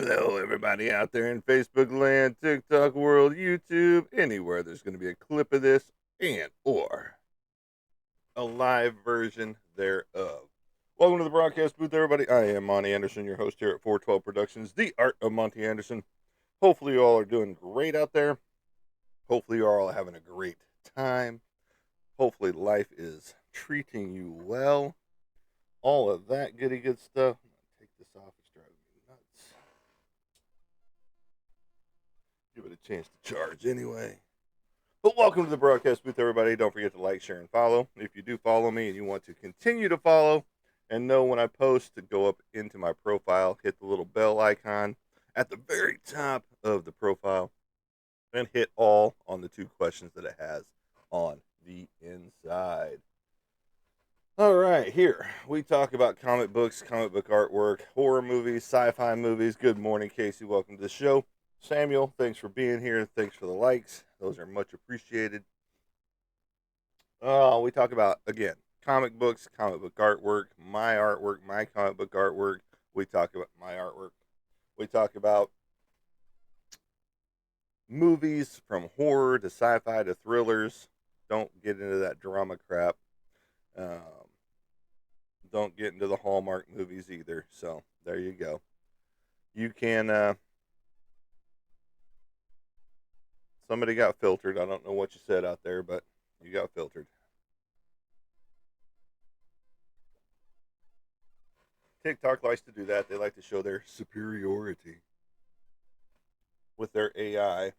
Hello, everybody out there in Facebook land, TikTok world, YouTube, anywhere there's going to be a clip of this and or a live version thereof. Welcome to the broadcast booth, everybody. I am Monty Anderson, your host here at 412 Productions, The Art of Monty Anderson. Hopefully, you all are doing great out there. Hopefully, you are all having a great time. Hopefully, life is treating you well. All of that goody good stuff. I'm going to take this off. It's driving me nuts. Give it a chance to charge anyway. But welcome to the broadcast booth, everybody. Don't forget to like, share, and follow. If you do follow me and you want to continue to follow and know when I post, to go up into my profile, hit the little bell icon at the very top of the profile, and hit all on the two questions that it has on the inside. All right, here we talk about comic books, comic book artwork, horror movies, sci-fi movies. Good morning, Casey. Welcome to the show. Samuel, thanks for being here. Thanks for the likes. Those are much appreciated. We talk about, again, comic books, comic book artwork, my comic book artwork. We talk about my artwork. We talk about movies from horror to sci-fi to thrillers. Don't get into that drama crap. Um, don't get into the Hallmark movies either. So there you go. You can. Somebody got filtered. I don't know what you said out there, but you got filtered. TikTok likes to do that. They like to show their superiority with their AI.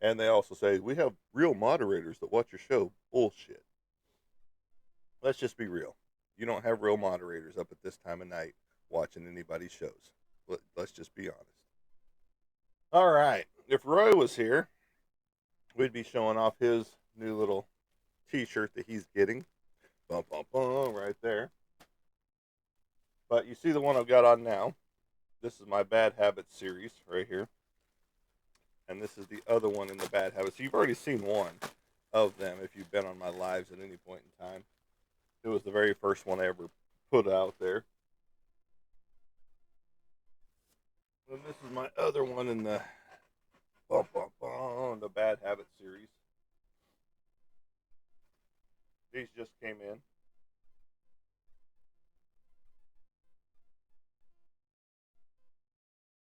And they also say, we have real moderators that watch your show. Bullshit. Let's just be real. You don't have real moderators up at this time of night watching anybody's shows. Let's just be honest. All right. If Roy was here, we'd be showing off his new little t-shirt that he's getting. Bum, bum, bum, right there. But you see the one I've got on now. This is my Bad Habits series right here. And this is the other one in the Bad Habits. So you've already seen one of them if you've been on my lives at any point in time. It was the very first one I ever put out there. And this is my other one in the the Bad Habits series. These just came in.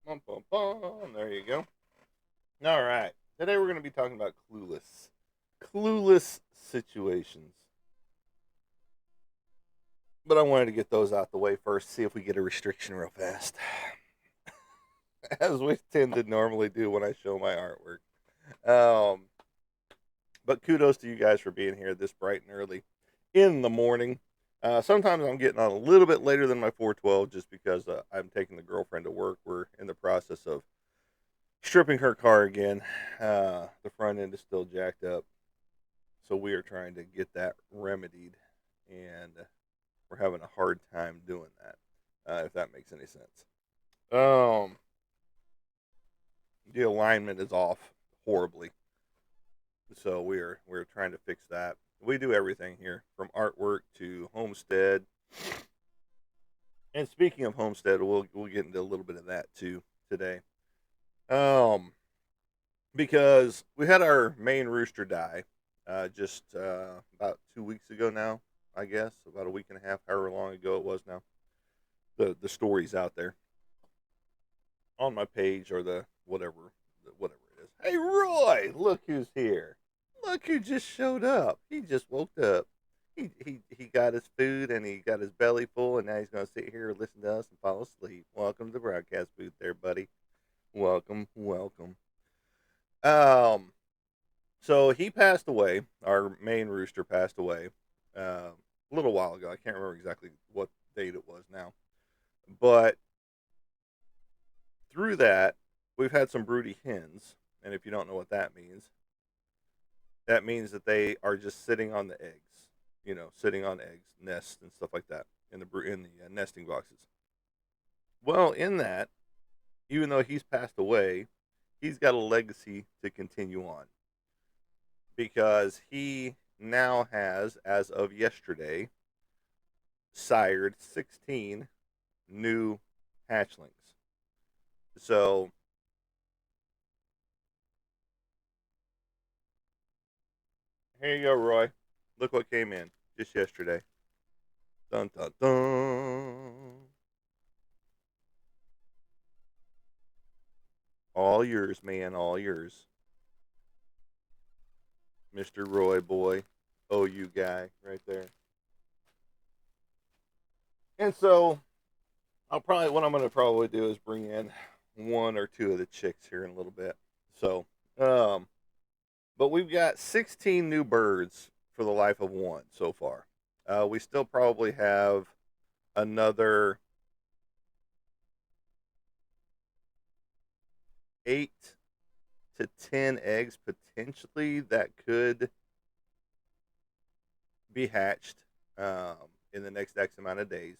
Bum, bum, bum. There you go. All right. Today we're going to be talking about Clueless. Clueless situations. But I wanted to get those out the way first, see if we get a restriction real fast. As we tend to normally do when I show my artwork. Um, but kudos to you guys for being here this bright and early in the morning. Sometimes I'm getting on a little bit later than my 412 just because I'm taking the girlfriend to work. We're in the process of stripping her car again. The front end is still jacked up. So we are trying to get that remedied. And we're having a hard time doing that, if that makes any sense. Um, the alignment is off horribly. So we're trying to fix that. We do everything here from artwork to homestead. And speaking of homestead, we'll get into a little bit of that too today. Um, because we had our main rooster die just about 2 weeks ago now, I guess, about a week and a half, however long ago it was now. The story's out there on my page or the whatever it is. Hey Roy, look who's here. Look who just showed up. He just woke up. He got his food and he got his belly full and now he's gonna sit here and listen to us and fall asleep. Welcome to the broadcast booth there, buddy. Welcome, welcome. Um so he passed away. Our main rooster passed away a little while ago. I can't remember exactly what date it was now. But through that, we've had some broody hens. And if you don't know what that means that they are just sitting on the eggs, sitting on eggs, nests, and stuff like that in the nesting boxes. Well, in that, even though he's passed away, he's got a legacy to continue on because he now has, as of yesterday, sired 16 new hatchlings. So here you go, Roy. Look what came in just yesterday. Dun dun dun. All yours, man. All yours, Mr. Roy boy. OU guy right there. And so what I'm gonna probably do is bring in one or two of the chicks here in a little bit. So, um, but we've got 16 new birds for the life of one so far. We still probably have another 8 to 10 eggs potentially that could be hatched um, in the next X amount of days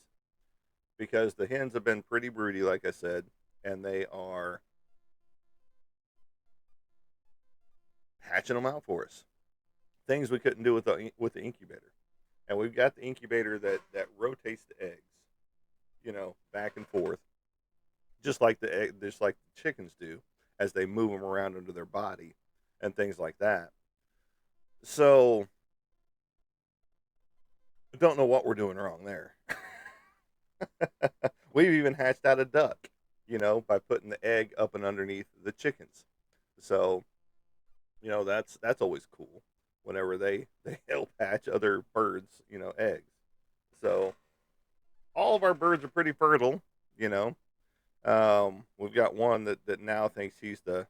because the hens have been pretty broody, like I said, and they are hatching them out for us. Things we couldn't do with the incubator, and we've got the incubator that rotates the eggs, back and forth, just like the chickens do, as they move them around under their body, and things like that. So, don't know what we're doing wrong there. We've even hatched out a duck, by putting the egg up and underneath the chickens. So, that's always cool whenever they help hatch other birds, eggs. So all of our birds are pretty fertile, you know. We've got one that now thinks he's the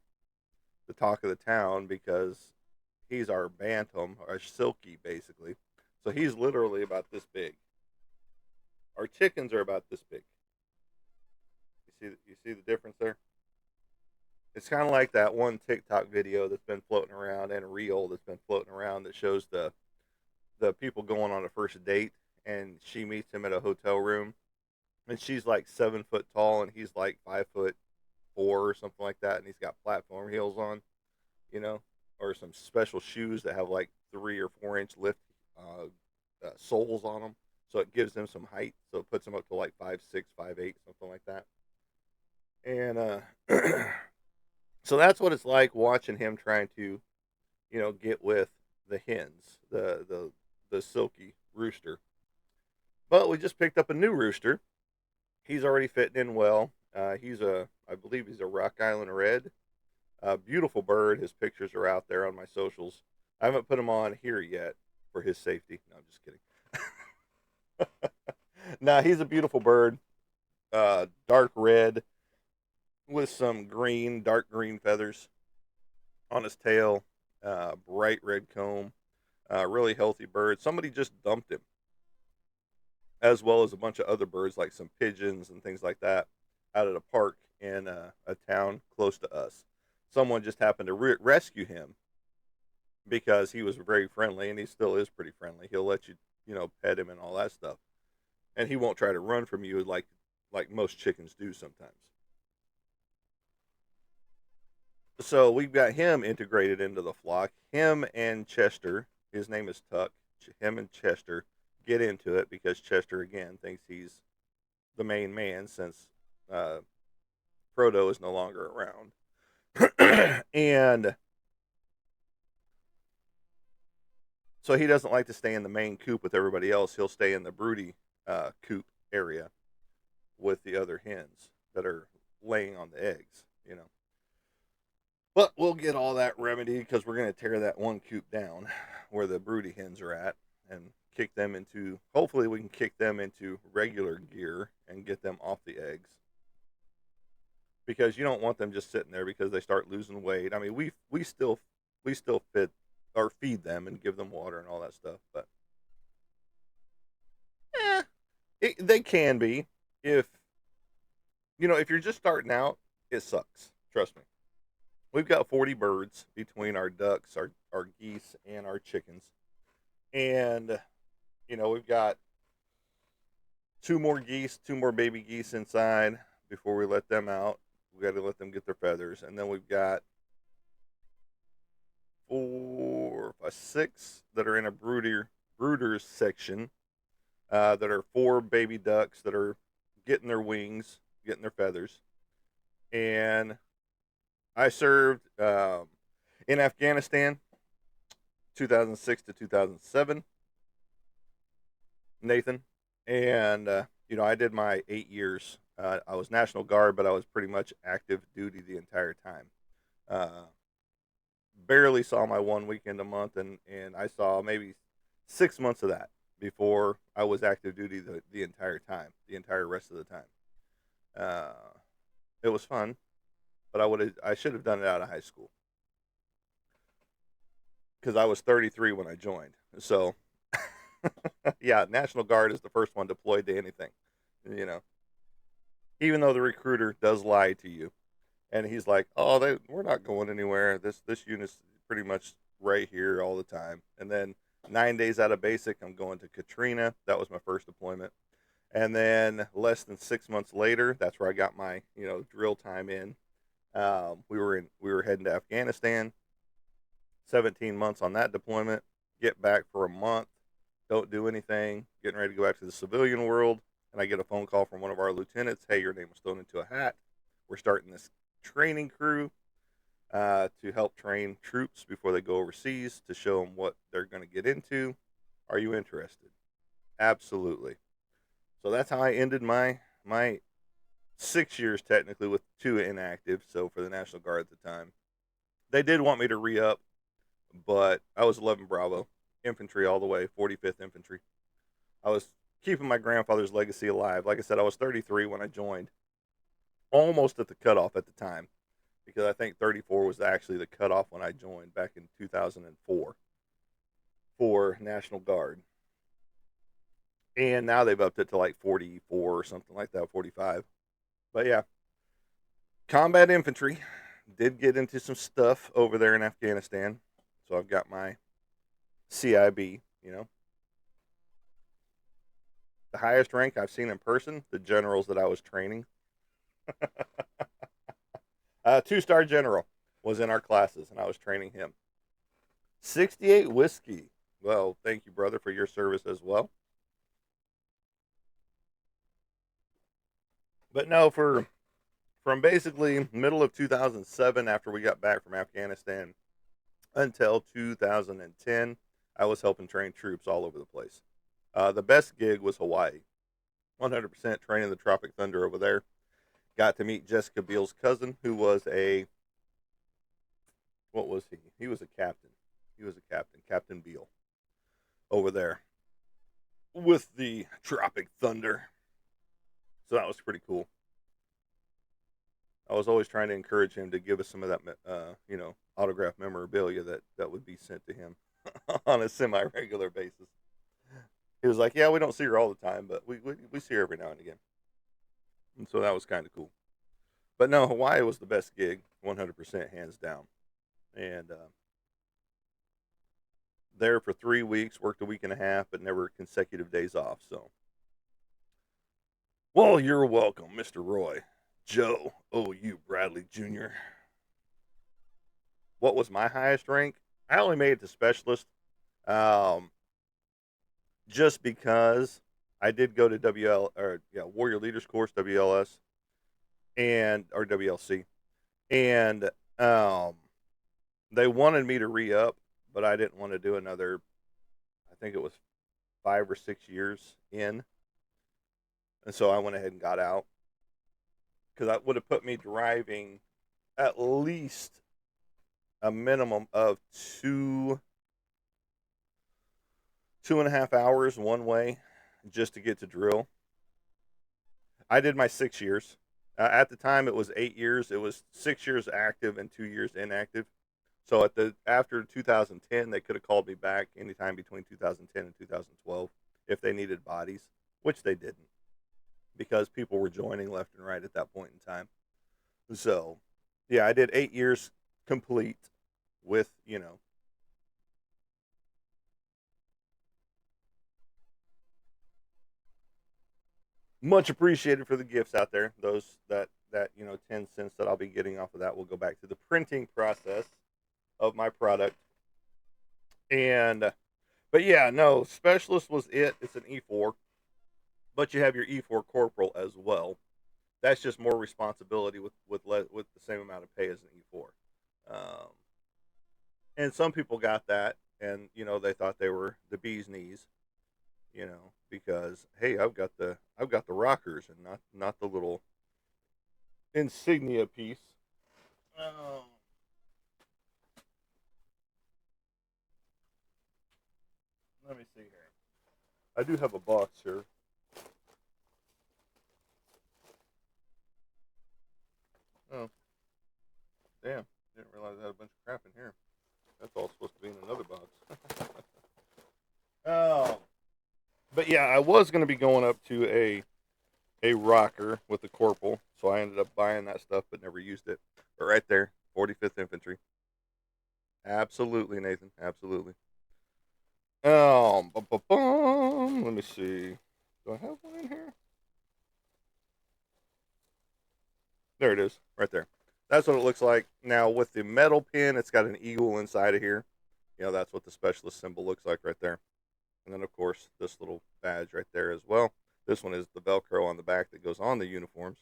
talk of the town because he's our bantam, our silky, basically. So he's literally about this big. Our chickens are about this big. You see the difference there? It's kind of like that one TikTok video that's been floating around and a reel that's been floating around that shows the people going on a first date, and she meets him at a hotel room, and she's like 7 foot tall and he's like 5'4" or something like that, and he's got platform heels on, you know, or some special shoes that have like 3 or 4 inch lift soles on them, so it gives them some height, so it puts them up to like 5'6", 5'8", something like that, and so that's what it's like watching him trying to, get with the hens, the silky rooster. But we just picked up a new rooster. He's already fitting in well. I believe he's a Rock Island Red. Beautiful bird. His pictures are out there on my socials. I haven't put him on here yet for his safety. No, I'm just kidding. Nah, he's a beautiful bird. Dark red with some green, dark green feathers on his tail. Bright red comb. Really healthy bird. Somebody just dumped him, as well as a bunch of other birds like some pigeons and things like that, out at a park in a town close to us. Someone just happened to rescue him because he was very friendly, and he still is pretty friendly. He'll let you, pet him and all that stuff, and he won't try to run from you like most chickens do sometimes. So we've got him integrated into the flock. Him and Chester, his name is Tuck. Him and Chester get into it because Chester again thinks he's the main man since uh, Frodo is no longer around. And so he doesn't like to stay in the main coop with everybody else. He'll stay in the broody coop area with the other hens that are laying on the eggs. But we'll get all that remedied because we're going to tear that one coop down where the broody hens are at and kick them into, hopefully we can kick them into regular gear and get them off the eggs, because you don't want them just sitting there because they start losing weight. I mean, we still fit or feed them and give them water and all that stuff, but eh, they can be, if if you're just starting out, it sucks. Trust me. We've got 40 birds between our ducks, our geese, and our chickens, and we've got two more baby geese inside before we let them out. We got to let them get their feathers, and then we've got 6 that are in a brooders section. That are 4 baby ducks that are getting their wings, getting their feathers, and I served in Afghanistan, 2006 to 2007, Nathan, and I did my 8 years. I was National Guard, but I was pretty much active duty the entire time. Uh, Barely saw my one weekend a month, and I saw maybe 6 months of that before I was active duty the entire time, the entire rest of the time. Uh, it was fun, but I should have done it out of high school because I was 33 when I joined. So yeah, National Guard is the first one deployed to anything. You know, even though the recruiter does lie to you, and he's like, "Oh, we're not going anywhere. This unit's pretty much right here all the time." And then 9 days out of basic, I'm going to Katrina. That was my first deployment. And then less than 6 months later, that's where I got my drill time in. We were heading to Afghanistan. 17 months on that deployment. Get back for a month. Don't do anything. Getting ready to go back to the civilian world, and I get a phone call from one of our lieutenants. Hey, your name was thrown into a hat. We're starting this training crew to help train troops before they go overseas to show them what they're going to get into. Are you interested? Absolutely. So that's how I ended my 6 years technically with two inactive. So for the National Guard at the time, they did want me to re up, but I was 11 Bravo infantry all the way, 45th Infantry. I was keeping my grandfather's legacy alive. Like I said, I was 33 when I joined, almost at the cutoff at the time, because I think 34 was actually the cutoff when I joined back in 2004 for National Guard. And now they've upped it to like 44 or something like that, 45. But yeah, combat infantry. Did get into some stuff over there in Afghanistan. So I've got my CIB, the highest rank I've seen in person, the generals that I was training. Two-star general was in our classes, and I was training him. 68 whiskey. Well, thank you, brother, for your service as well. But no, from basically middle of 2007, after we got back from Afghanistan, until 2010, I was helping train troops all over the place. The best gig was Hawaii. 100% training the Tropic Thunder over there. Got to meet Jessica Biel's cousin, who was what was he? He was a captain. He was a captain, Captain Beal, over there with the Tropic Thunder. So that was pretty cool. I was always trying to encourage him to give us some of that, autograph memorabilia that would be sent to him on a semi-regular basis. He was like, "Yeah, we don't see her all the time, but we see her every now and again." And so that was kind of cool. But no, Hawaii was the best gig, 100% hands down. And there for 3 weeks, worked a week and a half, but never consecutive days off. So, well, you're welcome, Mr. Roy. Joe, oh, you Bradley Jr. What was my highest rank? I only made it to specialist, um, just because I did go to Warrior Leaders Course, WLS, and or WLC, and um, they wanted me to re up, but I didn't want to do another. I think it was 5 or 6 years in, and so I went ahead and got out because that would have put me driving at least a minimum of 2.5 hours one way just to get to drill. I did my 6 years. At the time, it was 8 years. It was 6 years active and 2 years inactive. So after 2010, they could have called me back anytime between 2010 and 2012 if they needed bodies, which they didn't because people were joining left and right at that point in time. So, yeah, I did 8 years complete with much appreciated for the gifts out there. Those that 10 cents that I'll be getting off of that will go back to the printing process of my product. And but yeah, no, specialist was it. It's an E4, but you have your E4 corporal as well. That's just more responsibility with the same amount of pay as an E4. Um, and some people got that, and they thought they were the bee's knees, because hey, I've got the rockers and not the little insignia piece. Oh, let me see here. I do have a box here. Oh, damn! Didn't realize I had a bunch of crap in here. That's all supposed to be in another box. Oh, but yeah, I was going to be going up to a rocker with the corporal, so I ended up buying that stuff but never used it. But right there, 45th Infantry. Absolutely, Nathan. Absolutely. Let me see. Do I have one in here? There it is, right there. That's what it looks like. Now with the metal pin, it's got an eagle inside of here. That's what the specialist symbol looks like right there. And then of course this little badge right there as well. This one is the Velcro on the back that goes on the uniforms.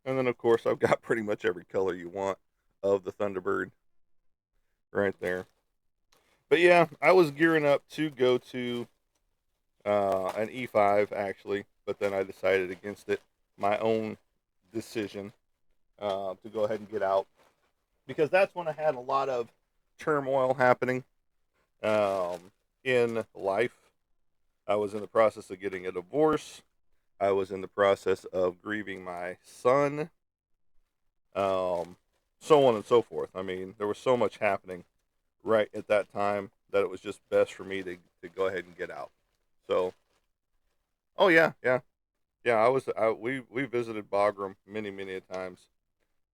And then of course I've got pretty much every color you want of the Thunderbird right there. But yeah, I was gearing up to go to an E5 actually, but then I decided against it. My own decision to go ahead and get out because that's when I had a lot of turmoil happening in life. I was in the process of getting a divorce. I was in the process of grieving my son, um, so on and so forth. I mean, there was so much happening right at that time that it was just best for me to go ahead and get out. So, oh yeah, yeah, yeah. We visited Bagram many times,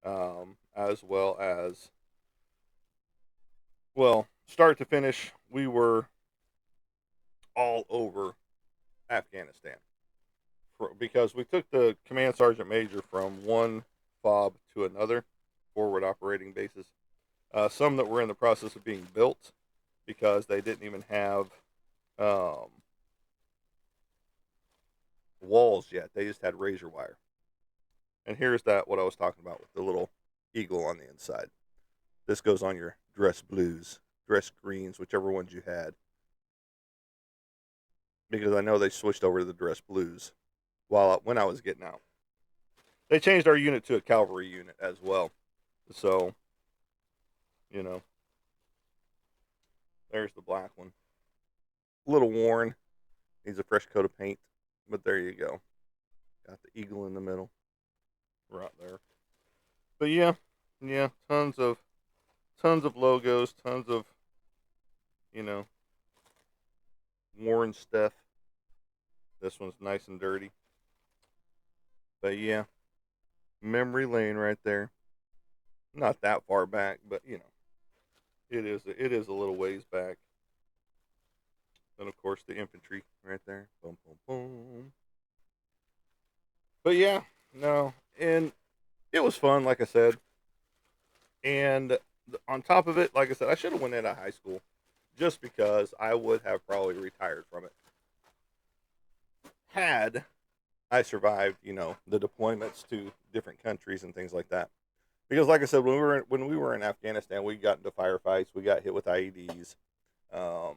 as well as start to finish. We were all over Afghanistan because we took the command sergeant major from one FOB to another, forward operating bases. Some that were in the process of being built because they didn't even have um, walls yet. They just had razor wire. And here's that what I was talking about with the little eagle on the inside. This goes on your dress blues, dress greens, whichever ones you had. Because I know they switched over to the dress blues when I was getting out. They changed our unit to a cavalry unit as well. So, you know, there's the black one. A little worn, needs a fresh coat of paint, but there you go. Got the eagle in the middle, right there. But yeah, yeah, tons of logos, tons of you know worn stuff. This one's nice and dirty, but yeah, memory lane right there. Not that far back, but it is a little ways back. And of course the infantry right there. Boom, boom, boom. But yeah, no, and it was fun, like I said. And on top of it, like I said, I should have went into high school just because I would have probably retired from it had I survived, the deployments to different countries and things like that. Because, like I said, when we were in Afghanistan, we got into firefights, we got hit with IEDs. Um,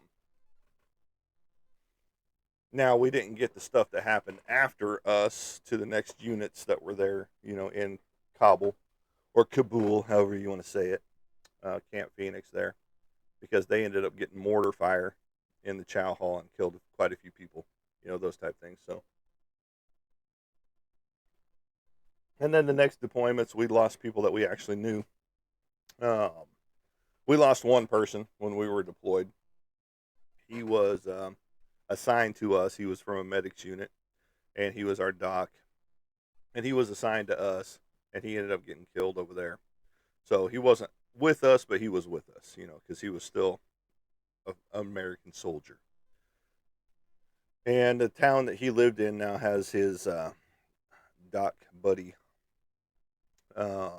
Now we didn't get the stuff that happened after us to the next units that were there, in Kabul or Kabul, however you want to say it, Camp Phoenix there, because they ended up getting mortar fire in the Chow Hall and killed quite a few people, those type things. So, and then the next deployments, we lost people that we actually knew. Um, we lost one person when we were deployed. He was assigned to us. He was from a medics unit, and he was our doc, and he was assigned to us, and he ended up getting killed over there. So he wasn't with us, but he was with us, because he was still an American soldier. And the town that he lived in now has his doc buddy um,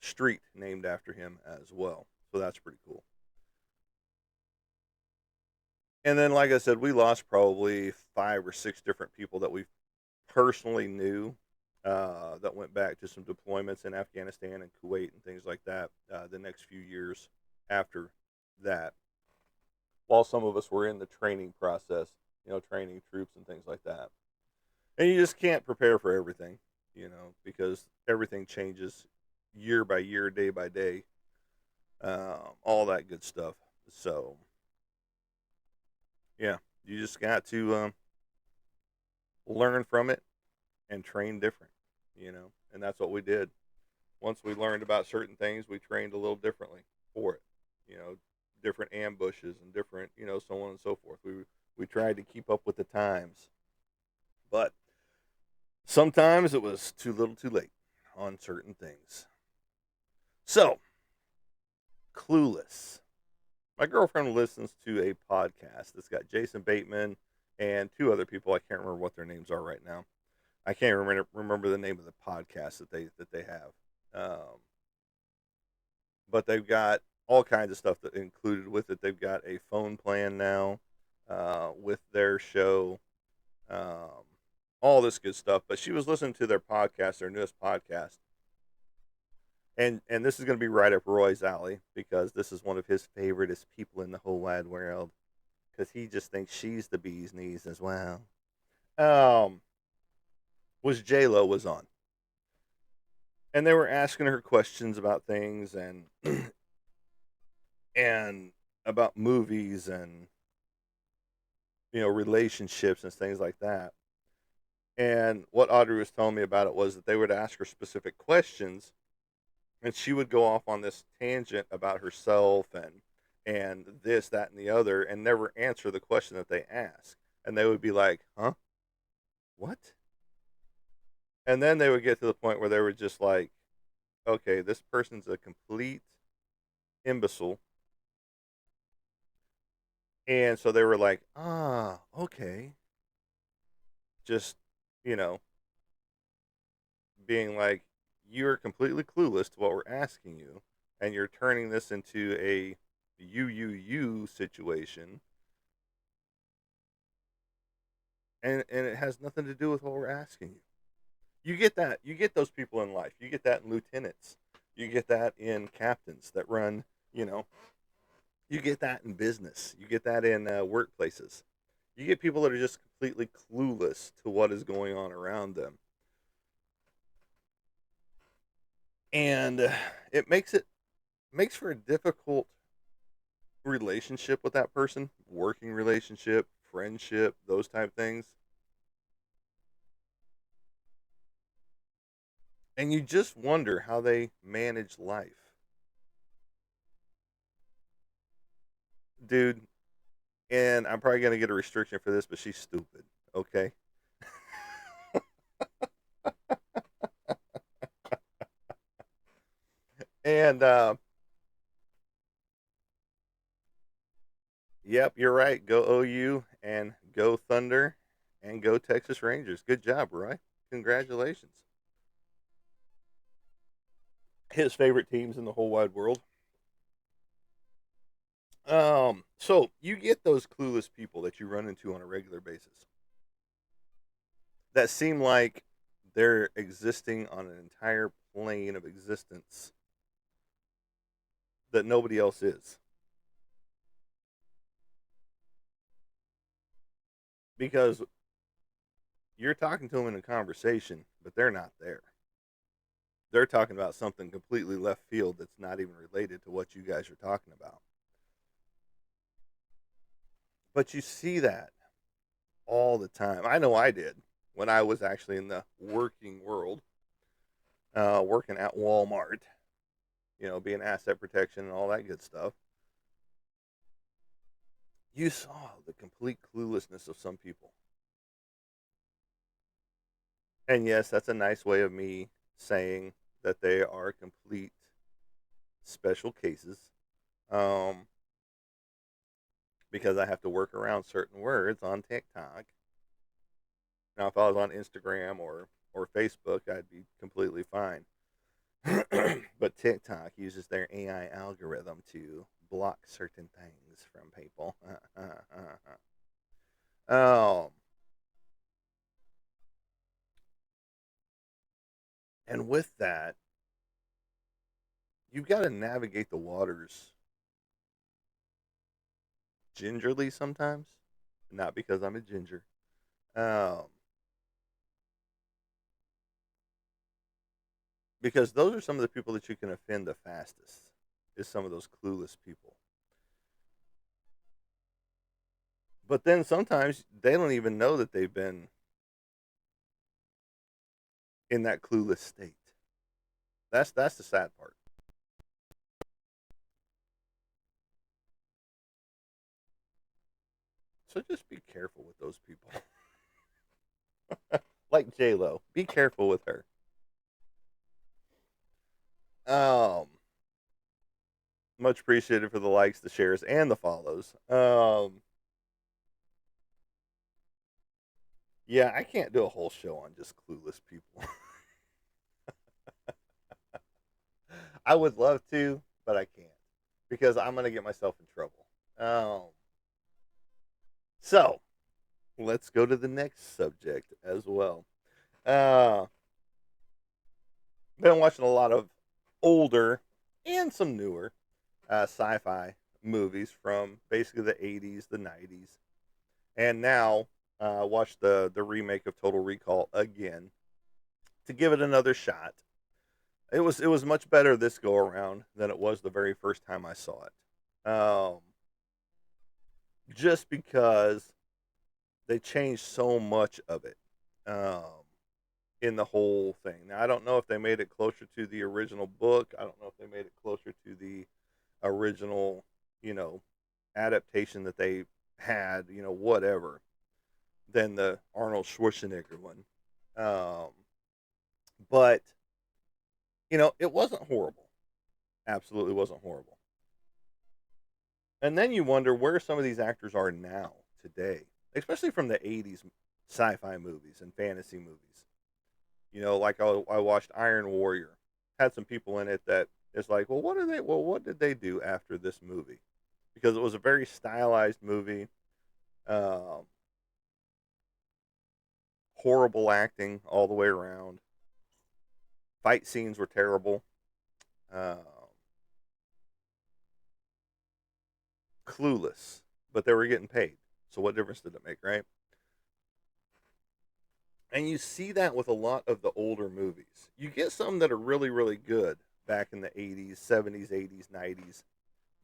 street named after him as well. So that's pretty cool. And then, like I said, we lost probably 5 or 6 different people that we personally knew that went back to some deployments in Afghanistan and Kuwait and things like that the next few years after that. While some of us were in the training process, training troops and things like that. And you just can't prepare for everything, because everything changes year by year, day by day, all that good stuff. So, yeah, you just got to learn from it and train different, and that's what we did. Once we learned about certain things, we trained a little differently for it, you know, different ambushes and different, so on and so forth. We tried to keep up with the times, but sometimes it was too little, too late on certain things. So, Clueless. My girlfriend listens to a podcast that's got Jason Bateman and 2 other people. I can't remember what their names are right now. I can't remember the name of the podcast that they have. But they've got all kinds of stuff that included with it. They've got a phone plan now with their show, um, all this good stuff. But she was listening to their podcast, their newest podcast, and this is going to be right up Roy's alley because this is one of his favoriteest people in the whole wide world because he just thinks she's the bee's knees as well. Um, was J Lo was on, and they were asking her questions about things and about movies and relationships and things like that. And what Audrey was telling me about it was that they would ask her specific questions, and she would go off on this tangent about herself and this, that, and the other, and never answer the question that they ask. And they would be like, "Huh? What?" And then they would get to the point where they were just like, "Okay, this person's a complete imbecile." And so they were like, "Ah, okay." Just, you know, being like, "You're completely clueless to what we're asking you, and you're turning this into a you situation, and it has nothing to do with what we're asking you." You get that. You get those people in life. You get that in lieutenants. You get that in captains that run. You know, you get that in business. You get that in workplaces. You get people that are just completely clueless to what is going on around them, and it makes for a difficult relationship with that person, working relationship, friendship, those type things. And you just wonder how they manage life. Dude, and I'm probably going to get a restriction for this, but she's stupid. Okay? And yep, you're right. Go OU and go Thunder and go Texas Rangers. Good job, Roy. Congratulations. His favorite teams in the whole wide world. So you get those clueless people that you run into on a regular basis that seem like they're existing on an entire plane of existence that nobody else is. Because you're talking to them in a conversation, but they're not there. They're talking about something completely left field that's not even related to what you guys are talking about. But you see that all the time. I know I did when I was actually in the working world, working at Walmart, being asset protection and all that good stuff. You saw the complete cluelessness of some people. And yes, that's a nice way of me saying that they are complete special cases. Um, because I have to work around certain words on TikTok. Now, if I was on Instagram or Facebook, I'd be completely fine. But TikTok uses their AI algorithm to block certain things from people. um, and with that, you've got to navigate the waters gingerly sometimes. Not because I'm a ginger. Um, because those are some of the people that you can offend the fastest. Is some of those clueless people. But then sometimes they don't even know that they've been in that clueless state. That's the sad part. So just be careful with those people. Like J Lo, be careful with her. Um, much appreciated for the likes, the shares, and the follows. Yeah, I can't do a whole show on just clueless people. I would love to, but I can't because I'm gonna get myself in trouble. Um, so let's go to the next subject as well. Uh, been watching a lot of older and some newer sci-fi movies from basically the 80s, the 90s, and now watched the remake of Total Recall again to give it another shot. It was much better this go around than it was the very first time I saw it. Just because they changed so much of it in the whole thing. Now I don't know if they made it closer to the original book. I don't know if they made it closer to the original, you know, adaptation that they had, whatever, than the Arnold Schwarzenegger one. Um, but it wasn't horrible. Absolutely wasn't horrible. And then you wonder where some of these actors are now today, especially from the '80s sci-fi movies and fantasy movies. Like I watched Iron Warrior, had some people in it that is like, well, what are they? Well, what did they do after this movie? Because it was a very stylized movie. Um, Horrible acting all the way around. Fight scenes were terrible. Um, Clueless, but they were getting paid. So what difference did it make, right? And you see that with a lot of the older movies. You get some that are really, really good back in the 80s, 70s, 80s, 90s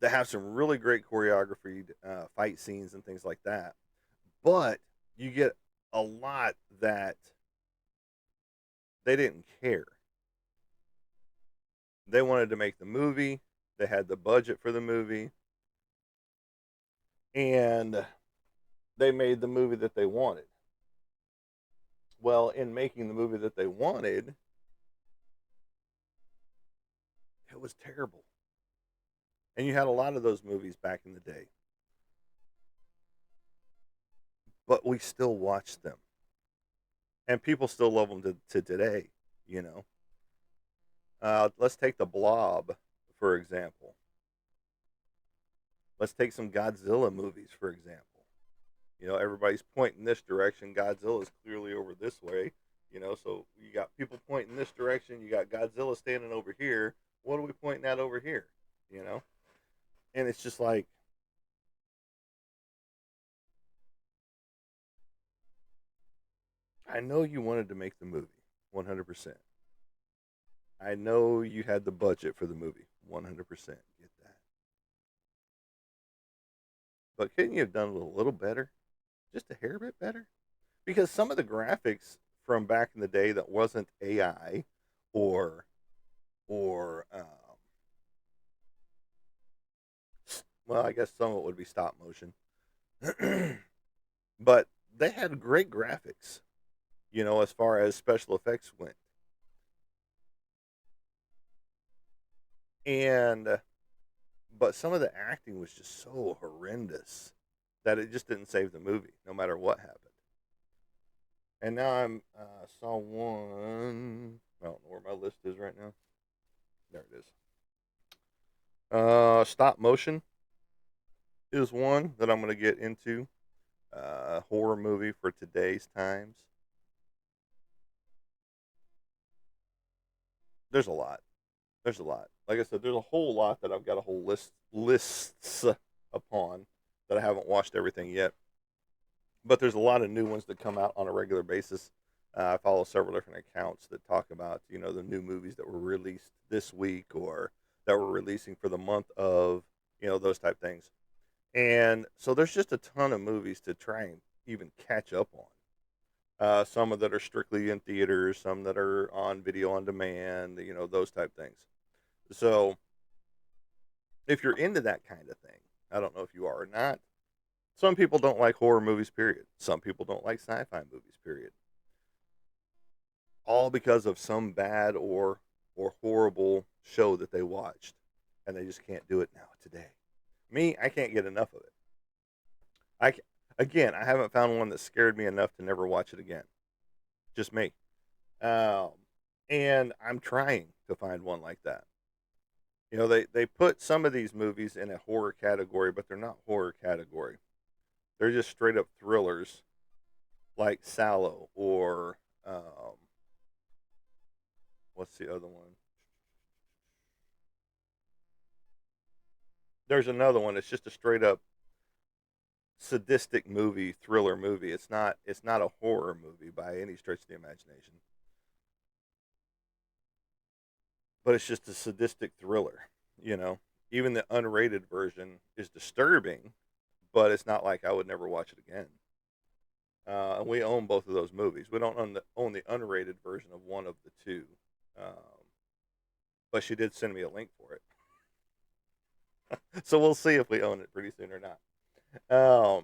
that have some really great choreography, fight scenes, and things like that. But you get a lot that they didn't care. They wanted to make the movie, they had the budget for the movie, and they made the movie that they wanted. Well, in making the movie that they wanted, it was terrible. And you had a lot of those movies back in the day, but we still watch them, and people still love them to today. You know, let's take the Blob for example. Let's take some Godzilla movies for example. Everybody's pointing this direction. Godzilla's clearly over this way. So you got people pointing this direction. You got Godzilla standing over here. What are we pointing at over here? You know, and it's just like I know you wanted to make the movie 100%. I know you had the budget for the movie 100%. Get that. But couldn't you have done it a little better? Just a hair bit better? Because some of the graphics from back in the day that wasn't AI or or well, I guess some of it would be stop motion. But they had great graphics, as far as special effects went. And but some of the acting was just so horrendous that it just didn't save the movie, no matter what happened. And now I'm saw one. I don't know where my list is right now. There it is. Stop motion. is one that I'm going to get into. Horror movie for today's times. There's a lot. There's a lot. Like I said, there's a whole lot that I've got a whole lists upon that I haven't watched everything yet. But there's a lot of new ones that come out on a regular basis. I follow several different accounts that talk about the new movies that were released this week or that were releasing for the month of those type things. And so there's just a ton of movies to try and even catch up on. Some of that are strictly in theaters, some that are on video on demand, those type things. So if you're into that kind of thing, I don't know if you are or not. Some people don't like horror movies, period. Some people don't like sci-fi movies, period. All because of some bad or horrible show that they watched, and they just can't do it now today. Me, I can't get enough of it. I again, I haven't found one that scared me enough to never watch it again. Just me. Um, and I'm trying to find one like that. They put some of these movies in a horror category, but they're not horror category. They're just straight up thrillers, like Sallow or what's the other one? There's another one. It's just a straight up sadistic movie, thriller movie. It's not a horror movie by any stretch of the imagination, but it's just a sadistic thriller. You know, Even the unrated version is disturbing, but it's not like I would never watch it again. And we own both of those movies. We don't own the unrated version of one of the two, um, but she did send me a link for it, so we'll see if we own it pretty soon or not.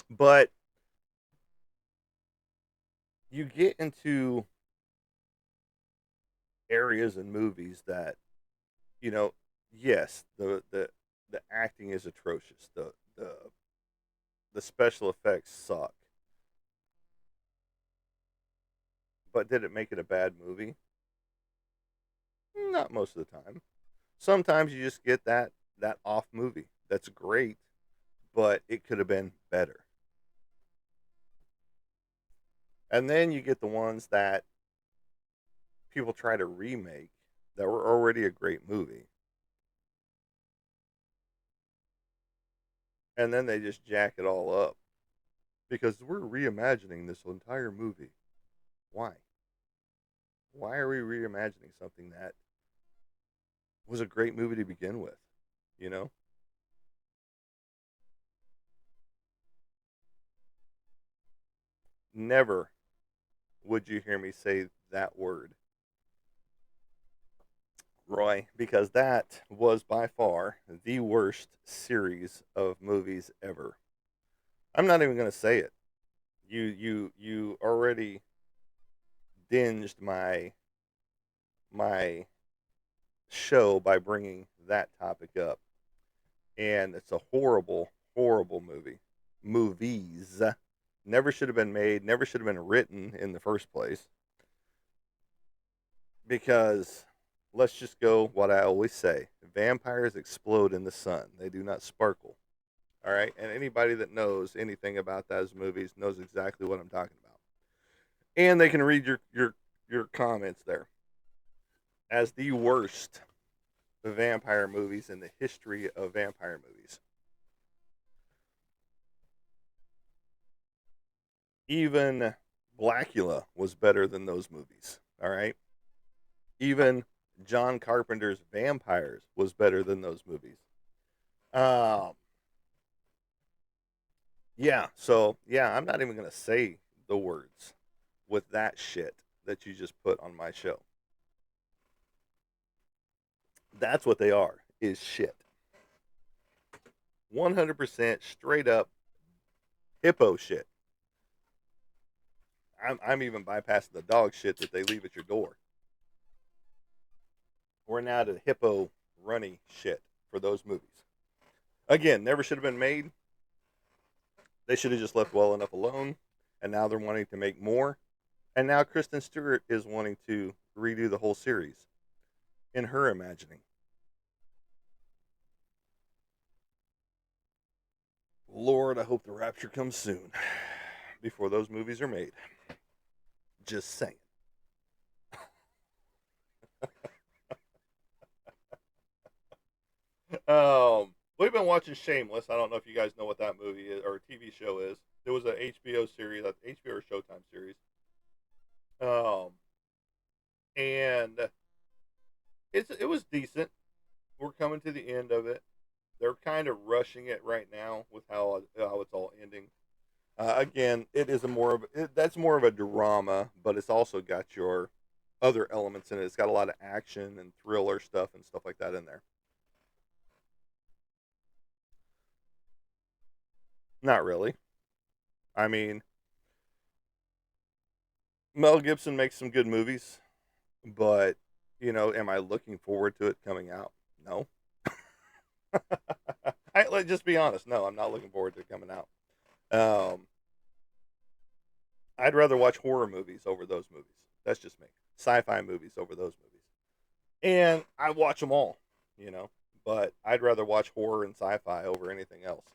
But you get into areas in movies that you know, yes, the acting is atrocious. The special effects suck. But did it make it a bad movie? Not most of the time. Sometimes you just get that off movie. That's great, but it could have been better. And then you get the ones that people try to remake that were already a great movie. And then they just jack it all up because we're reimagining this entire movie. Why? Why are we reimagining something that was a great movie to begin with? You know, never would you hear me say that word, Roy, because that was by far the worst series of movies ever. I'm not even going to say it. You already dinged my show by bringing that topic up, and it's a horrible, horrible movie. Movies never should have been made. Never should have been written in the first place. Because let's just go what I always say: vampires explode in the sun. They do not sparkle. All right, and anybody that knows anything about those movies knows exactly what I'm talking about. And they can read your comments there as the worst vampire movies in the history of vampire movies. Even Blackula was better than those movies. All right, even John Carpenter's Vampires was better than those movies. Um, yeah, so yeah, I'm not even gonna say the words with that shit that you just put on my show. That's what they are, is shit. 100% straight up hippo shit. I'm even bypassing the dog shit that they leave at your door. We're now to hippo runny shit for those movies. Again, never should have been made. They should have just left well enough alone. And now they're wanting to make more. And now Kristen Stewart is wanting to redo the whole series in her imagining. Lord, I hope the rapture comes soon before those movies are made. Just saying. We've been watching Shameless. I don't know if you guys know what that movie is or TV show is. There was a HBO series, a HBO or Showtime series. Um, and it was decent. We're coming to the end of it. They're kind of rushing it right now with how it's all ending. Again, it is that's more of a drama, but it's also got your other elements in it. It's got a lot of action and thriller stuff and stuff like that in there. Not really. I mean, Mel Gibson makes some good movies, but am I looking forward to it coming out? No. Let's just be honest. No, I'm not looking forward to it coming out. Um, I'd rather watch horror movies over those movies. That's just me. Sci-fi movies over those movies, and I watch them all, you know. But I'd rather watch horror and sci-fi over anything else,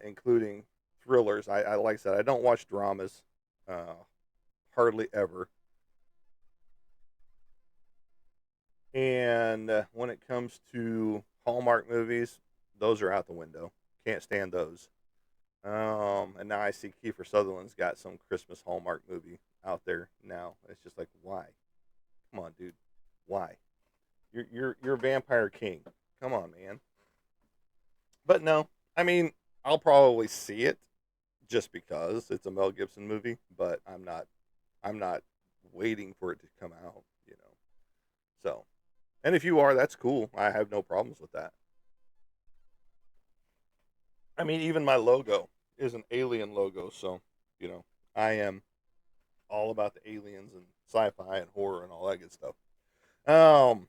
including thrillers. I like I said, I don't watch dramas, uh, hardly ever. And when it comes to Hallmark movies, those are out the window. Can't stand those. And now I see Kiefer Sutherland's got some Christmas Hallmark movie out there now. It's just like, why? Come on, dude. Why? You're a vampire king. Come on, man. But no, I mean, I'll probably see it just because it's a Mel Gibson movie. But I'm not waiting for it to come out. So, and if you are, that's cool. I have no problems with that. I mean, even my logo is an alien logo, so you know, I am all about the aliens and sci-fi and horror and all that good stuff. Um,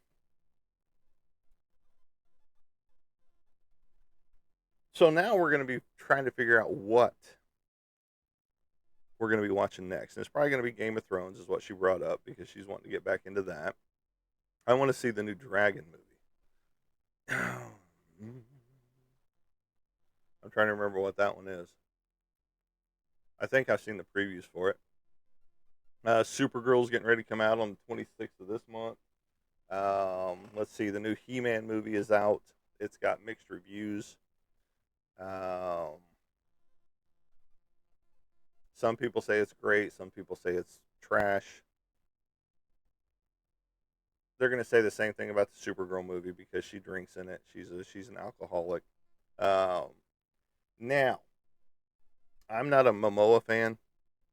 so now we're going to be trying to figure out what we're going to be watching next. And it's probably going to be Game of Thrones, is what she brought up because she's wanting to get back into that. I want to see the new Dragon movie. I'm trying to remember what that one is. I think I've seen the previews for it. Supergirl's getting ready to come out on the 26th of this month. Let's see, the new He-Man movie is out. It's got mixed reviews. Um, some people say it's great. Some people say it's trash. They're going to say the same thing about the Supergirl movie because she drinks in it. She's an alcoholic. Um, now, I'm not a Momoa fan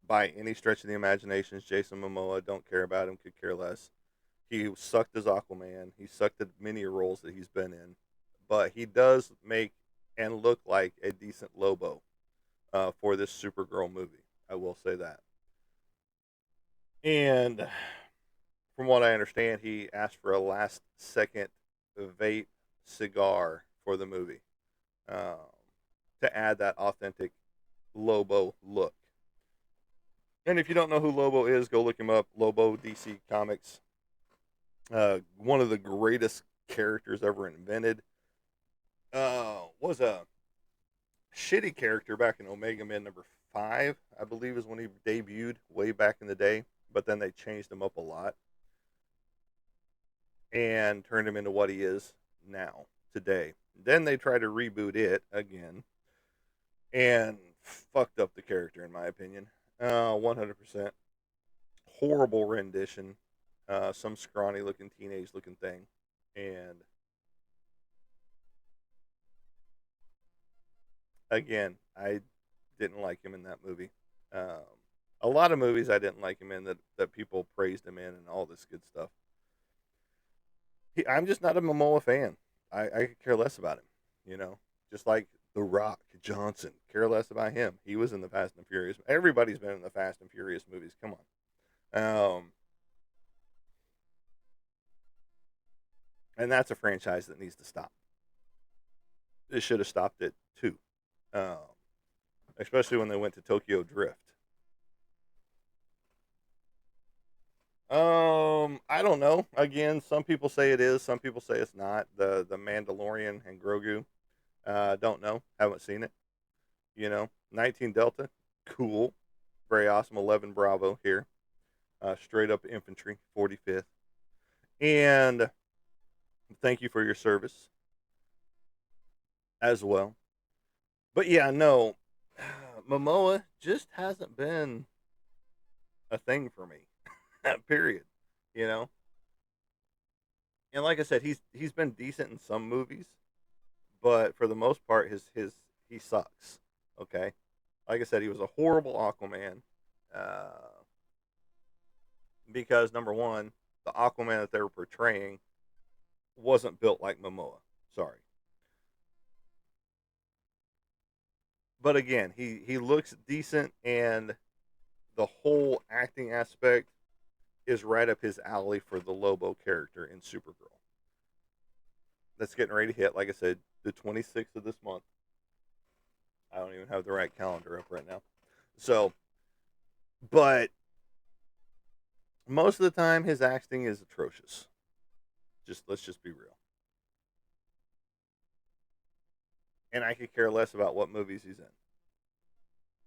by any stretch of the imagination. Jason Momoa, don't care about him. Could care less. He sucked as Aquaman. He sucked at many roles that he's been in, but he does make and look like a decent Lobo for this Supergirl movie. I will say that. And from what I understand, he asked for a last second vape cigar for the movie um, to add that authentic Lobo look. And if you don't know who Lobo is, go look him up. Lobo, DC Comics, one of the greatest characters ever invented. Was a shitty character back in Omega Man number 5, I believe, is when he debuted way back in the day. But then they changed him up a lot and turned him into what he is now, today. Then they tried to reboot it again and fucked up the character, in my opinion. 100%. Horrible rendition. Some scrawny looking teenage looking thing. And again, I didn't like him in that movie. Um, a lot of movies I didn't like him in that people praised him in and all this good stuff. I'm just not a Momoa fan. I could care less about him, you know. Just like The Rock Johnson, care less about him. He was in the Fast and Furious. Everybody's been in the Fast and Furious movies. Come on, and that's a franchise that needs to stop. It should have stopped it too, um, especially when they went to Tokyo Drift. I don't know. Again, some people say it is, some people say it's not. The Mandalorian and Grogu. Don't know. Haven't seen it. 19 Delta, cool, very awesome. 11 Bravo here, straight up infantry, 45th, and thank you for your service as well. But yeah, no, Momoa just hasn't been a thing for me. Period. You know, and like I said, he's been decent in some movies, but for the most part, his he sucks. Okay, like I said, he was a horrible Aquaman. Uh, because number one, the Aquaman that they were portraying wasn't built like Momoa. Sorry, but again, he looks decent, and the whole acting aspect is right up his alley for the Lobo character in Supergirl. That's getting ready to hit. Like I said, the 26th of this month. I don't even have the right calendar up right now. So, but most of the time, his acting is atrocious. Just let's just be real. And I could care less about what movies he's in.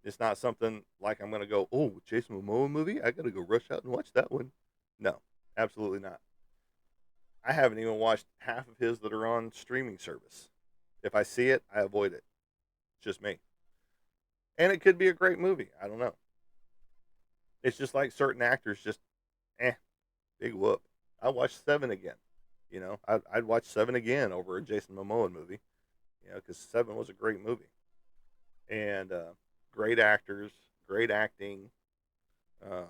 It's not something like I'm gonna go, oh, Jason Momoa movie. I gotta go rush out and watch that one. No, absolutely not. I haven't even watched half of his that are on streaming service. If I see it, I avoid it. It's just me. And it could be a great movie. I don't know. It's just like certain actors just, eh, big whoop. I watched Seven again. I'd watch Seven again over a Jason Momoa movie. Because Seven was a great movie and great actors, great acting. Um,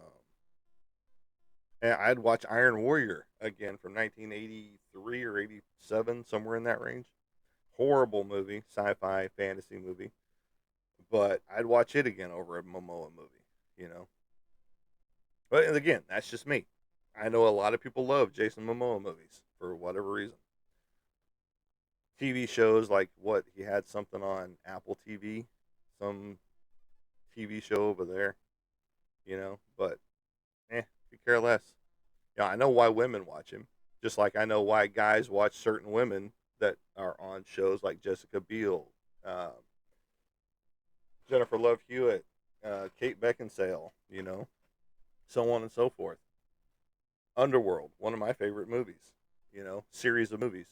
and I'd watch Iron Warrior again from 1983 or 87, somewhere in that range. Horrible movie, sci-fi fantasy movie, but I'd watch it again over a Momoa movie. You know, but again, that's just me. I know a lot of people love Jason Momoa movies for whatever reason. TV shows like what he had something on Apple TV, some TV show over there, but could care less. I know why women watch him, just like I know why guys watch certain women that are on shows like Jessica Biel, uh, Jennifer Love Hewitt, Kate Beckinsale, so on and so forth. Underworld, one of my favorite movies, series of movies.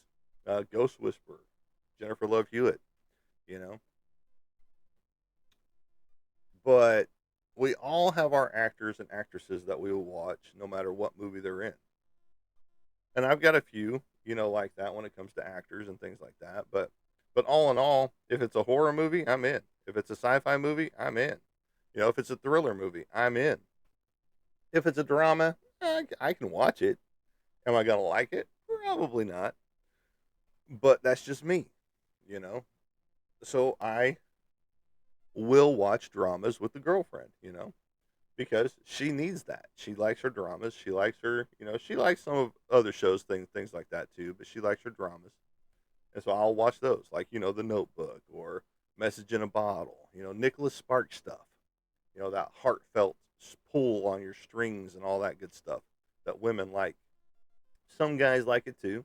Ghost Whisperer, Jennifer Love Hewitt, you know. But we all have our actors and actresses that we will watch no matter what movie they're in. And I've got a few, like that when it comes to actors and things like that. But all in all, if it's a horror movie, I'm in. If it's a sci-fi movie, I'm in. If it's a thriller movie, I'm in. If it's a drama, I can watch it. Am I gonna like it? Probably not. But that's just me, you know. So I will watch dramas with the girlfriend, because she needs that. She likes her dramas. She likes her, she likes some of other shows, things like that too. But she likes her dramas, and so I'll watch those, like The Notebook or Message in a Bottle, Nicholas Sparks stuff, that heartfelt pull on your strings and all that good stuff that women like. Some guys like it too,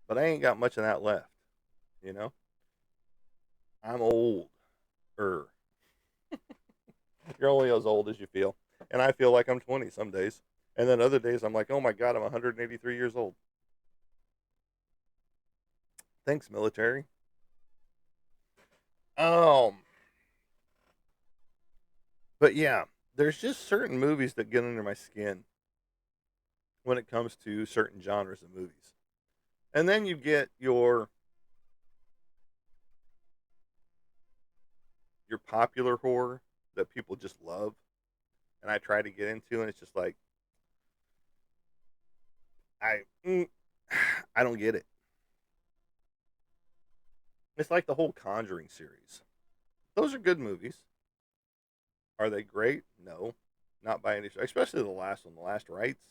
but I ain't got much of that left. You know, I'm old. Er, you're only as old as you feel, and I feel like I'm 20 some days, and then other days I'm like, oh my god, I'm 183 years old. Thanks, military. Um, but yeah, there's just certain movies that get under my skin when it comes to certain genres of movies, and then you get your popular horror that people just love, and I try to get into, and it's just like I, mm, I don't get it. It's like the whole Conjuring series. Those are good movies. Are they great? No, not by any stretch. Especially the last one, The Last Rites.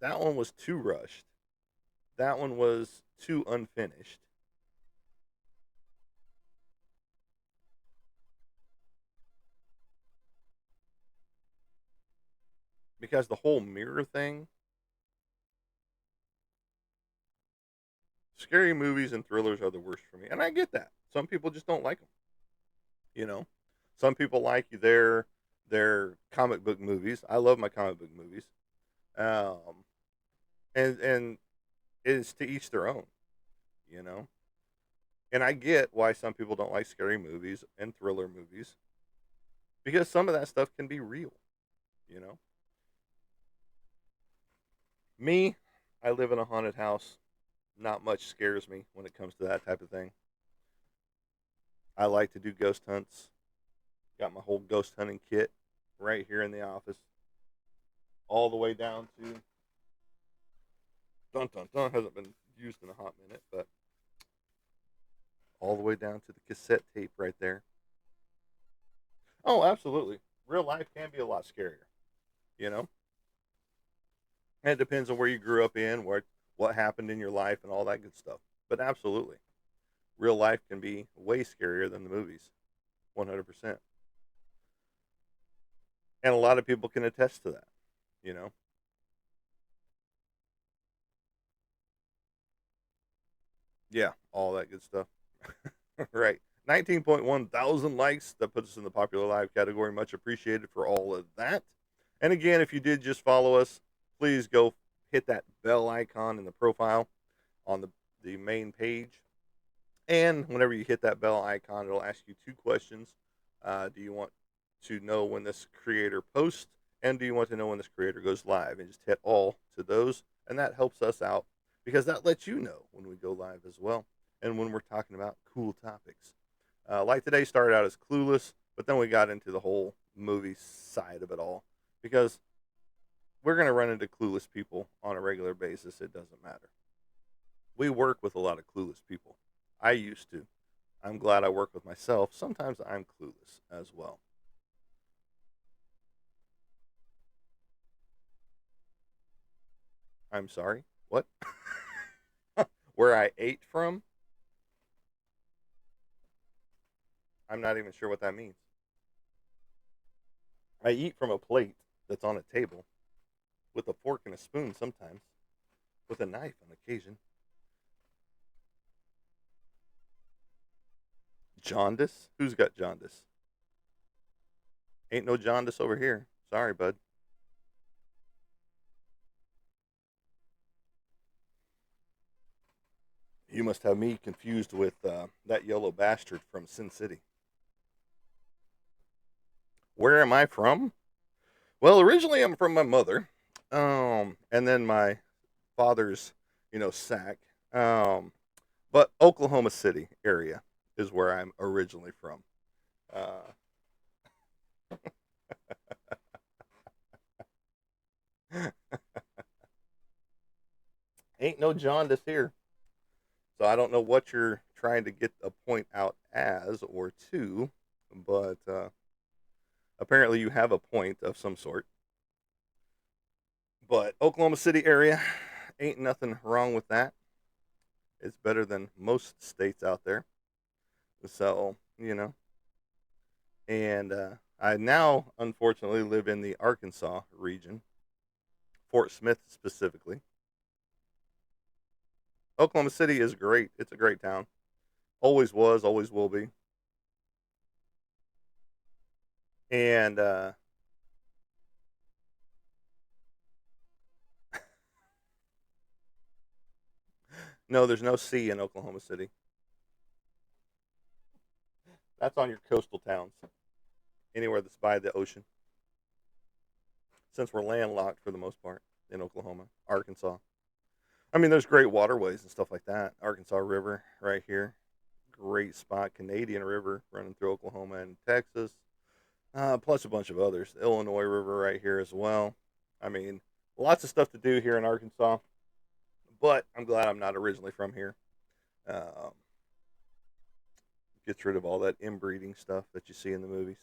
That one was too rushed. That one was too unfinished. Because the whole mirror thing, scary movies and thrillers are the worst for me. And I get that. Some people just don't like them. You know, some people like their comic book movies. I love my comic book movies. Um, and it's to each their own. You know, and I get why some people don't like scary movies and thriller movies because some of that stuff can be real. You know, me, I live in a haunted house. Not much scares me when it comes to that type of thing. I like to do ghost hunts. Got my whole ghost hunting kit right here in the office, all the way down to dun dun dun. Hasn't been used in a hot minute, but all the way down to the cassette tape right there. Oh, absolutely. Real life can be a lot scarier, you know. And it depends on where you grew up in, what happened in your life, and all that good stuff. But absolutely, real life can be way scarier than the movies, 100%. And a lot of people can attest to that, you know. Yeah, all that good stuff. Right. 19.1 thousand likes. That puts us in the popular live category. Much appreciated for all of that. And again, if you did just follow us, please go hit that bell icon in the profile on the main page. And whenever you hit that bell icon, it'll ask you two questions. Do you want to know when this creator posts? And do you want to know when this creator goes live? And just hit all to those. And that helps us out because that lets you know when we go live as well and when we're talking about cool topics. Like today started out as Clueless, but then we got into the whole movie side of it all because we're going to run into clueless people on a regular basis. It doesn't matter. We work with a lot of clueless people. I used to. I'm glad I work with myself. Sometimes I'm clueless as well. I'm sorry. What? Where I ate from? I'm not even sure what that means. I eat from a plate that's on a table with a fork and a spoon sometimes, with a knife on occasion. Jaundice? Who's got jaundice? Ain't no jaundice over here. Sorry, bud. You must have me confused with that yellow bastard from Sin City. Where am I from? Well, originally I'm from my mother, and then my father's, sack. Um, but Oklahoma City area is where I'm originally from. Uh, ain't no jaundice here, so I don't know what you're trying to get a point out as or to, but apparently you have a point of some sort. But Oklahoma City area ain't nothing wrong with that. It's better than most states out there. So, and I now unfortunately live in the Arkansas region, Fort Smith specifically. Oklahoma City is great. It's a great town. Always was, always will be. And no, there's no sea in Oklahoma City. That's on your coastal towns, anywhere that's by the ocean. Since we're landlocked for the most part in Oklahoma, Arkansas. I mean, there's great waterways and stuff like that. Arkansas River right here, great spot. Canadian River running through Oklahoma and Texas, plus a bunch of others. The Illinois River right here as well. I mean, lots of stuff to do here in Arkansas, but I'm glad I'm not originally from here. Um, Gets rid of all that inbreeding stuff that you see in the movies.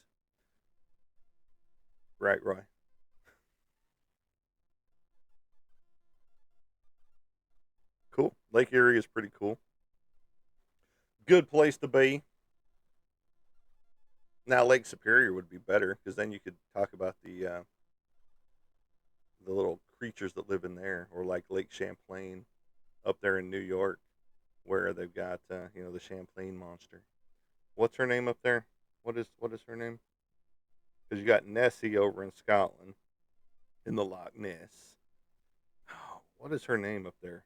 Right, Roy? Cool. Lake Erie is pretty cool. Good place to be. Now, Lake Superior would be better because then you could talk about the little creatures that live in there, or like Lake Champlain up there in New York, where they've got the Champlain monster. What's her name up there? What is her name? Because you got Nessie over in Scotland in the Loch Ness. Oh, what is her name up there?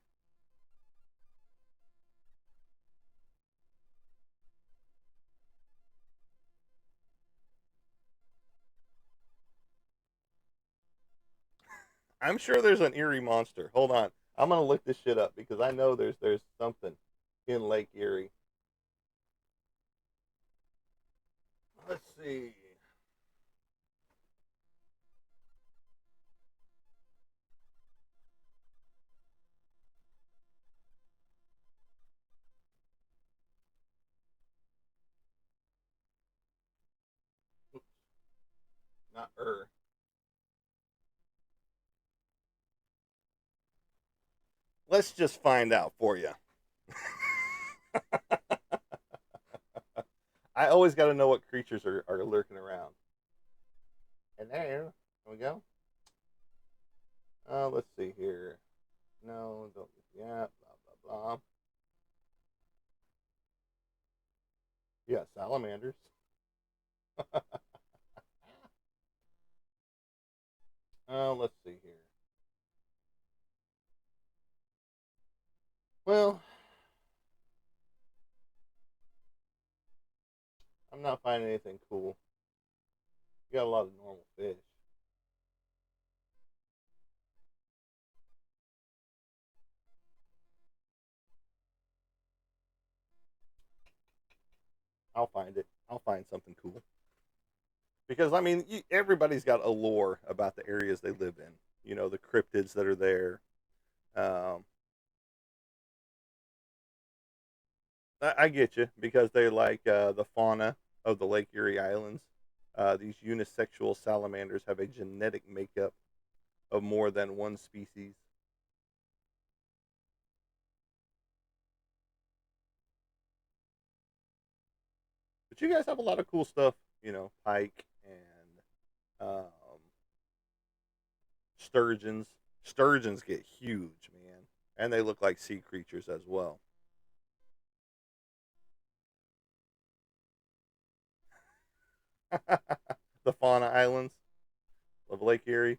I'm sure there's an Erie monster. Hold on, I'm gonna look this shit up because I know there's something in Lake Erie. Let's see. Oops, not her. Let's just find out for you. I always got to know what creatures are lurking around. And there we go. Let's see here. No, don't. Yeah, blah blah blah. Yeah, salamanders. Let's see here. Well, I'm not finding anything cool. You got a lot of normal fish. I'll find it. I'll find something cool. Because I mean, everybody's got a lore about the areas they live in. You know, the cryptids that are there. Um, I get you because they like the fauna of the Lake Erie Islands. These unisexual salamanders have a genetic makeup of more than one species. But you guys have a lot of cool stuff, you know, pike and sturgeons. Sturgeons get huge, man, and they look like sea creatures as well. The fauna islands of Lake Erie.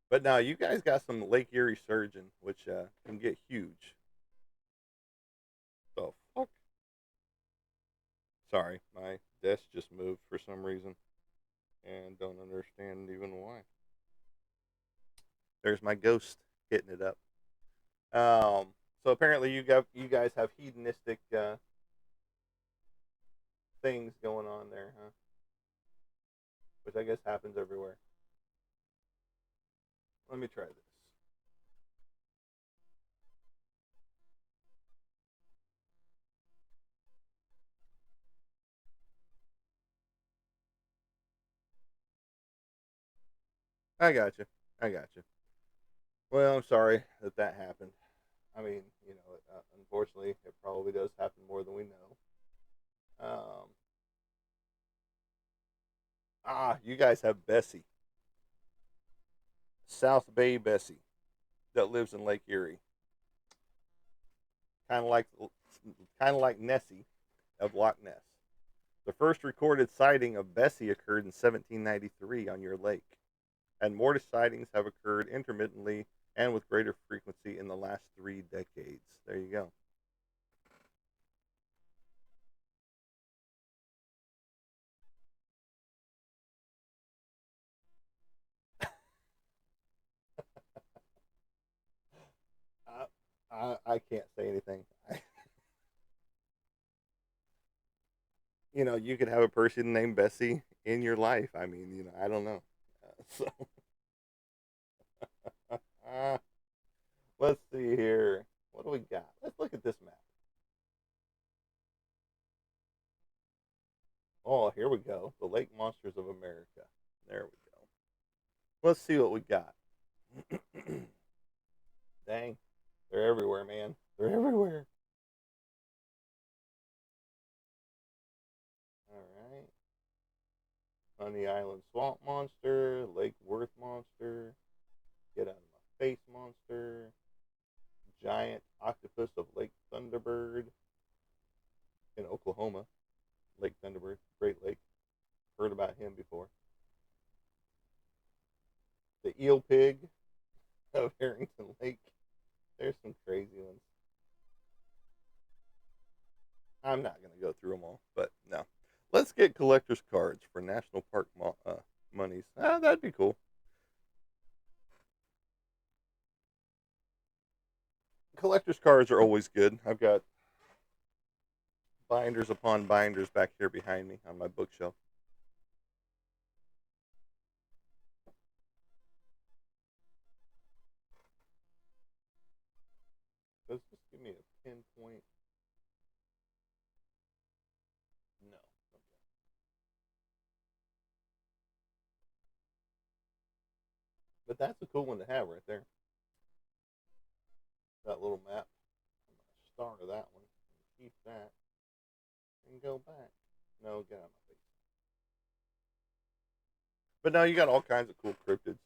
But now you guys got some Lake Erie sturgeon, which can get huge. The fuck? Sorry, my desk just moved for some reason, and don't understand even why. There's my ghost hitting it up. So apparently you guys have hedonistic things going on there, huh? Which I guess happens everywhere. Let me try this. I got you. I got you. Well, I'm sorry that that happened. I mean, you know, unfortunately, it probably does happen more than we know. Um, you guys have Bessie, South Bay Bessie, that lives in Lake Erie, kind of like Nessie of Loch Ness. The first recorded sighting of Bessie occurred in 1793 on your lake, and more sightings have occurred intermittently and with greater frequency in the last 3 decades. There you go. I, I can't say anything. You know, you could have a person named Bessie in your life. I mean, you know, I don't know. So uh, let's see here. What do we got? Let's look at this map. Oh, here we go. The Lake Monsters of America. There we go. Let's see what we got. Dang, they're everywhere, man. They're everywhere. All right. Honey Island Swamp Monster, Lake Worth Monster, Get Out of My Face Monster, Giant Octopus of Lake Thunderbird in Oklahoma. The eel pig of Harrington Lake. There's some crazy ones. I'm not going to go through them all, but no. Let's get collector's cards for national park monies. That'd be cool. Collector's cards are always good. I've got binders upon binders back here behind me on my bookshelf. Does this give me a pinpoint? No. Okay. But that's a cool one to have right there. That little map. I'm going to start of that one. Keep that. And go back. No, get out of my face. But now you got all kinds of cool cryptids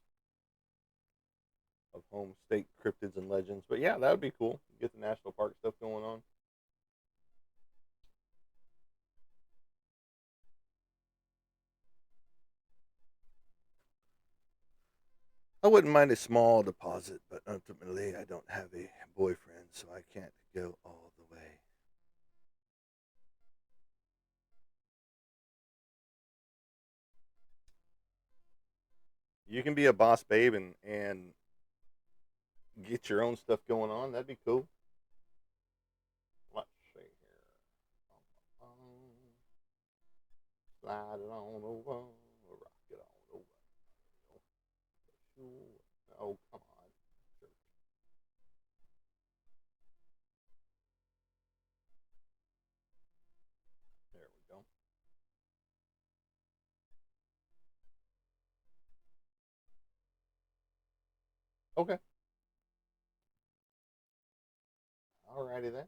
of home state cryptids and legends. But yeah, that would be cool. Get the national park stuff going on. I wouldn't mind a small deposit, but ultimately I don't have a boyfriend, so I can't go all the way. You can be a boss babe and get your own stuff going on. That'd be cool. Let's see here. Slide it on over. Rock it on over. Oh, come on. There we go. Okay. Alrighty then.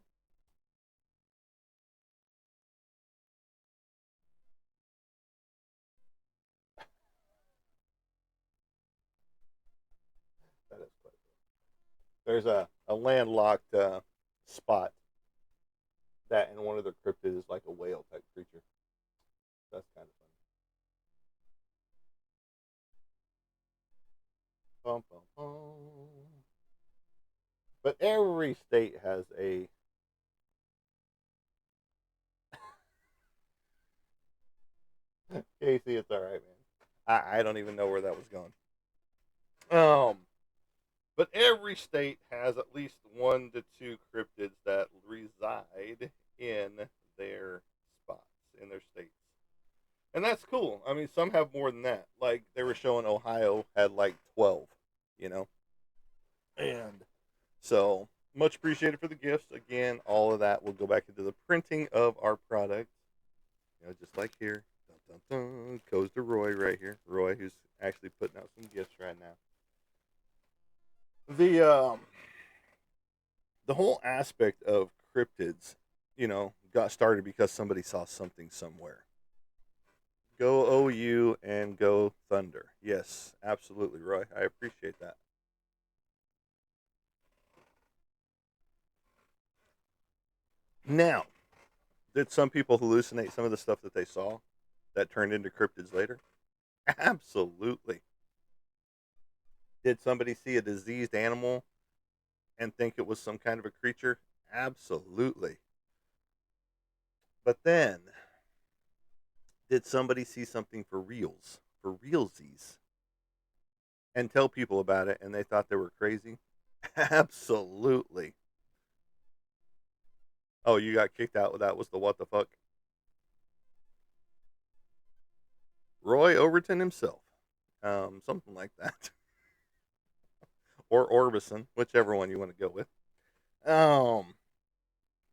That is quite good. There's a landlocked spot that in one of their cryptids is like a whale type creature. That's kind of funny. Bum, bum, bum. But every state has a. Casey, it's all right, man. I don't even know where that was going. Um, but every state has at least one to two cryptids that reside in their spots in their states, and that's cool. I mean, some have more than that. Like they were showing, Ohio had like 12. You know, and so much appreciated for the gifts. Again, all of that will go back into the printing of our product. Just like here. Dun, dun, dun, goes to Roy right here. Roy, who's actually putting out some gifts right now. The whole aspect of cryptids, got started because somebody saw something somewhere. Go OU and go Thunder. Yes, absolutely, Roy. I appreciate that. Now, did some people hallucinate some of the stuff that they saw that turned into cryptids later? Absolutely. Did somebody see a diseased animal and think it was some kind of a creature? Absolutely. But then, did somebody see something for reals, for realsies, and tell people about it and they thought they were crazy? Absolutely. Oh, you got kicked out. That was the what the fuck? Roy Overton himself. Something like that. Or Orbison, whichever one you want to go with. Um,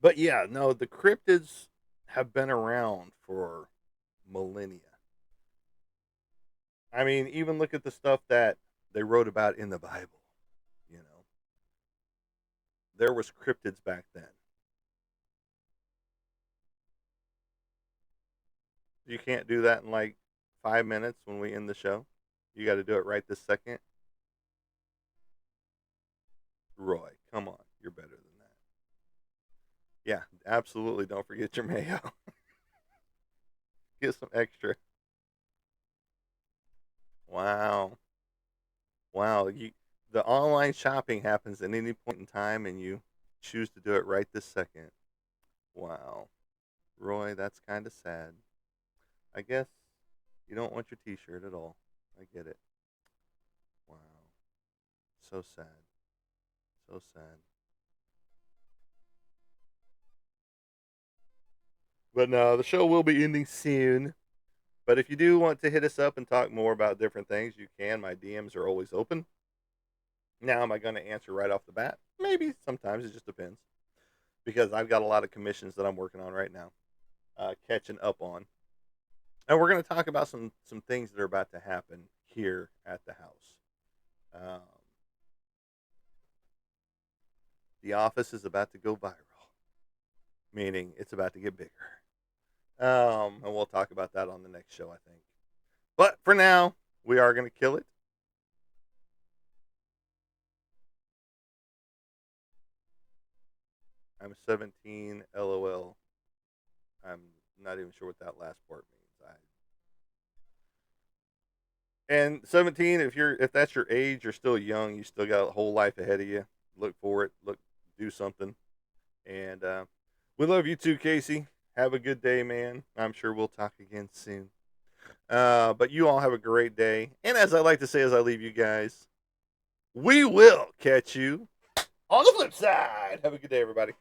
but yeah, no, the cryptids have been around for millennia. I mean, even look at the stuff that they wrote about in the Bible. You know, there was cryptids back then. You can't do that in like 5 minutes when we end the show. You got to do it right this second. Roy, come on, you're better than that. Yeah, absolutely. Don't forget your mayo. Get some extra. Wow, Wow, the online shopping happens at any point in time, and you choose to do it right this second. Wow, Roy, that's kind of sad. I guess you don't want your T-shirt at all. I get it. Wow, so sad, so sad. But no, the show will be ending soon. But if you do want to hit us up and talk more about different things, you can. My DMs are always open. Now, am I going to answer right off the bat? Maybe. Sometimes it just depends. Because I've got a lot of commissions that I'm working on right now, catching up on. And we're going to talk about some things that are about to happen here at the house. Um, the office is about to go viral, meaning it's about to get bigger. And we'll talk about that on the next show, I think. But for now, we are going to kill it. I'm 17, LOL. I'm not even sure what that last part means. And 17, if that's your age, you're still young. You still got a whole life ahead of you. Look for it. Do something. And we love you too, Casey. Have a good day, man. I'm sure we'll talk again soon. But you all have a great day. And as I like to say as I leave you guys, we will catch you on the flip side. Have a good day, everybody.